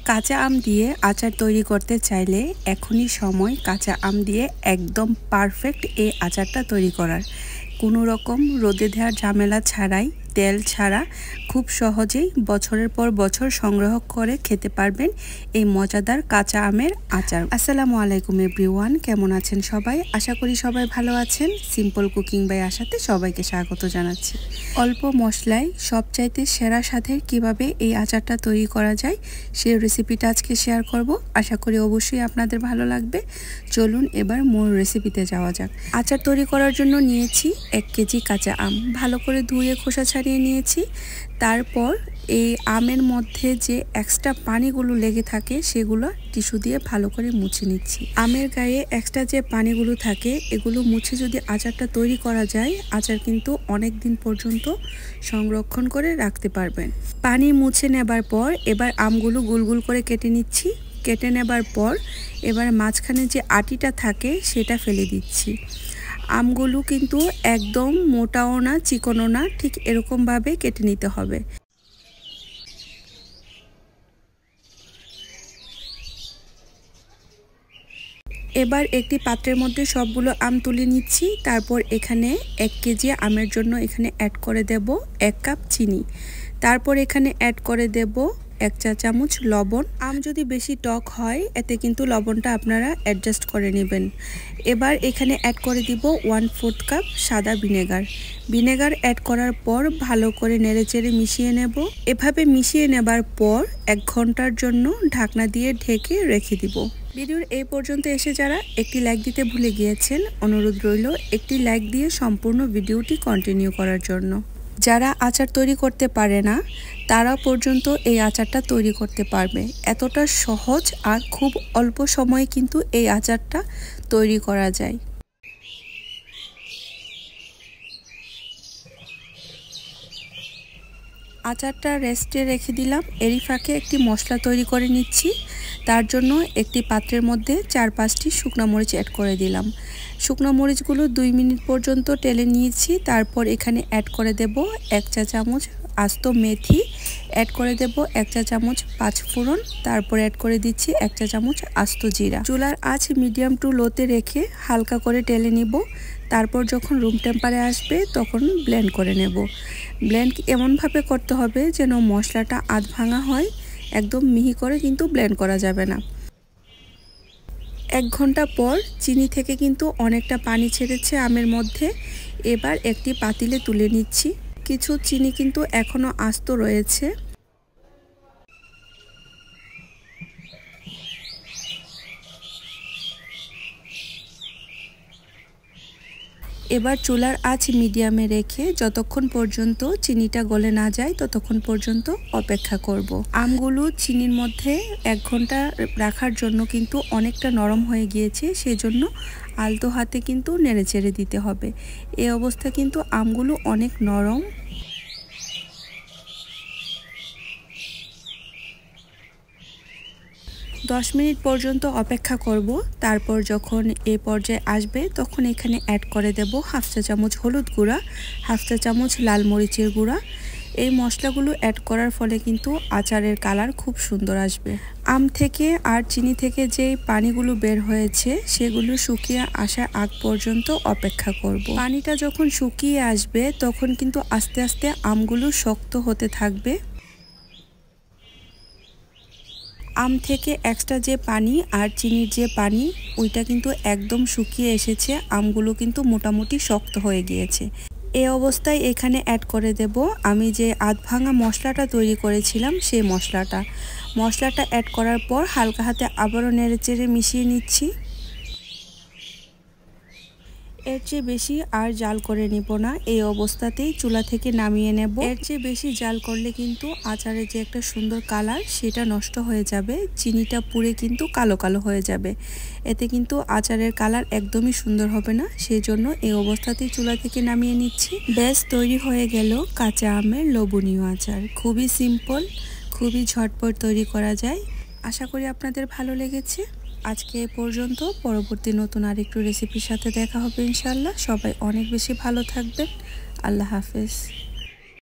কাঁচা আম দিয়ে আচার তৈরি করতে চাইলে এখনই সময় কাঁচা আম দিয়ে একদম পারফেক্ট এই আচারটা তৈরি করার। কোনো রকম রোদে দেওয়ার ঝামেলা ছাড়াই, তেল ছাড়া খুব সহজেই বছরের পর বছর সংগ্রহ করে খেতে পারবেন এই মজাদার কাঁচা আমের আচার। আসসালামু আলাইকুম এভরিওয়ান, কেমন আছেন সবাই? আশা করি সবাই ভালো আছেন। সিম্পল কুকিং বাই আশাতে সবাইকে স্বাগত জানাচ্ছি। অল্প মশলায় সবচাইতে সেরা স্বাদের কিভাবে এই আচারটা তৈরি করা যায় সেই রেসিপিটা আজকে শেয়ার করব। আশা করি অবশ্যই আপনাদের ভালো লাগবে। চলুন এবার মূল রেসিপিতে যাওয়া যাক। আচার তৈরি করার জন্য নিয়েছি 1 কেজি কাঁচা আম। ভালো করে ধুয়ে খোসা ছাড়িয়ে নিয়েছি। তারপর এই আমের মধ্যে যে এক্সট্রা পানিগুলো লেগে থাকে সেগুলো টিস্যু দিয়ে ভালো করে মুছে নিচ্ছি। আমের গায়ে এক্সট্রা যে পানিগুলো থাকে এগুলো মুছে যদি আচারটা তৈরি করা যায়, আচার কিন্তু অনেক দিন পর্যন্ত সংরক্ষণ করে রাখতে পারবেন। পানি মুছে নেবার পর এবার আমগুলো গোল করে কেটে নিচ্ছি। কেটে নেবার পর এবার মাঝখানে যে আটিটা থাকে সেটা ফেলে দিচ্ছি। আমগুলো কিন্তু একদম মোটাও না চিকনও না, ঠিক এরকমভাবে কেটে নিতে হবে। এবার একটি পাত্রের মধ্যে সবগুলো আম তুলে নিচ্ছি। তারপর এখানে 1 কেজি আমের জন্য এখানে অ্যাড করে দেব 1 কাপ চিনি। তারপর এখানে অ্যাড করে দেব 1 চা চামচ লবণ। আম যদি বেশি টক হয় এতে কিন্তু লবণটা আপনারা অ্যাডজাস্ট করে নেবেন। এবার এখানে অ্যাড করে দিব 1/4 কাপ সাদা ভিনেগার। ভিনেগার অ্যাড করার পর ভালো করে নেড়েচেড়ে মিশিয়ে নেব। এভাবে মিশিয়ে নেবার পর 1 ঘন্টার জন্য ঢাকনা দিয়ে ঢেকে রেখে দিব। ভিডিওর এই পর্যন্ত এসে যারা একটি লাইক দিতে ভুলে গিয়েছেন, অনুরোধ রইল একটি লাইক দিয়ে সম্পূর্ণ ভিডিওটি কন্টিনিউ করার জন্য। যারা আচার তৈরি করতে পারে না তারা পর্যন্ত এই আচারটা তৈরি করতে পারবে। এতটা সহজ আর খুব অল্প সময়ে কিন্তু এই আচারটা তৈরি করা যায়। আচারটা রেস্টে রেখে দিলাম। এরই ফাঁকে একটি মশলা তৈরি করে নিচ্ছি। তার জন্য একটি পাত্রের মধ্যে 4-5টি শুকনো মরিচ অ্যাড করে দিলাম। শুকনো মরিচগুলো 2 মিনিট পর্যন্ত টেলে নিয়েছি। তারপর এখানে অ্যাড করে দেব 1 চা চামচ আস্ত মেথি, অ্যাড করে দেব 1 চা চামচ 5 ফোড়ন, তারপর অ্যাড করে দিচ্ছি 1 চা চামচ আস্ত জিরা। চুলার আঁচ মিডিয়াম টু লোতে রেখে হালকা করে টেলে নিব। তারপর যখন রুম টেম্পারে আসবে তখন ব্লেন্ড করে নেব। ব্লেন্ড এমনভাবে করতে হবে যেন মশলাটা আধ ভাঙা হয়, একদম মিহি করে কিন্তু ব্লেন্ড করা যাবে না। 1 ঘন্টা পর চিনি থেকে কিন্তু অনেকটা পানি ছেড়েছে আমের মধ্যে। এবার একটি পাতিলে তুলে নিচ্ছি। কিছু চিনি কিন্তু এখনো আস্ত রয়েছে। এবার চুলার আঁচ মিডিয়ামে রেখে যতক্ষণ পর্যন্ত চিনিটা গলে না যায় ততক্ষণ পর্যন্ত অপেক্ষা করব। আমগুলো চিনির মধ্যে 1 ঘন্টা রাখার জন্য কিন্তু অনেকটা নরম হয়ে গিয়েছে, সেজন্য আলতো হাতে কিন্তু নেড়েচেড়ে দিতে হবে। এই অবস্থা কিন্তু আমগুলো অনেক নরম। দশ মিনিট পর্যন্ত অপেক্ষা করব। তারপর যখন এই পর্যায়ে আসবে তখন এখানে অ্যাড করে দেব 1/2 চা চামচ হলুদ গুঁড়া, 1/2 চা চামচ লাল মরিচের গুঁড়া। এই মশলাগুলো অ্যাড করার ফলে কিন্তু আচারের কালার খুব সুন্দর আসবে। আম থেকে আর চিনি থেকে যে পানিগুলো বের হয়েছে সেগুলো শুকিয়ে আসার আগ পর্যন্ত অপেক্ষা করব। পানিটা যখন শুকিয়ে আসবে তখন কিন্তু আস্তে আস্তে আমগুলো শক্ত হতে থাকবে। আম থেকে এক্সট্রা যে পানি আর চিনির যে পানি ওইটা কিন্তু একদম শুকিয়ে এসেছে। আমগুলো কিন্তু মোটামুটি শক্ত হয়ে গিয়েছে। এই অবস্থায় এখানে অ্যাড করে দেব আমি যে আধ ভাঙা মশলাটা তৈরি করেছিলাম সেই মশলাটা অ্যাড করার পর হালকা হাতে আবারও নেড়েচেড়ে মিশিয়ে নিচ্ছি। এর চেয়ে বেশি আর জাল করে নিব না, এই অবস্থাতেই চুলা থেকে নামিয়ে নেব। এর চেয়ে বেশি জাল করলে কিন্তু আচারের যে একটা সুন্দর কালার সেটা নষ্ট হয়ে যাবে, চিনিটা পুড়ে কিন্তু কালো কালো হয়ে যাবে। এতে কিন্তু আচারের কালার একদমই সুন্দর হবে না, সেই জন্য এই অবস্থাতেই চুলা থেকে নামিয়ে নিচ্ছি। ব্যাস তৈরি হয়ে গেল কাঁচা আমের লোভনীয় আচার। খুবই সিম্পল, খুবই ঝটপট তৈরি করা যায়। আশা করি আপনাদের ভালো লেগেছে। আজকে এ পর্যন্ত। পরবর্তী নতুন আরেকটু রেসিপির সাথে দেখা হবে ইনশাল্লাহ। সবাই অনেক বেশি ভালো থাকবেন। আল্লাহ হাফেজ।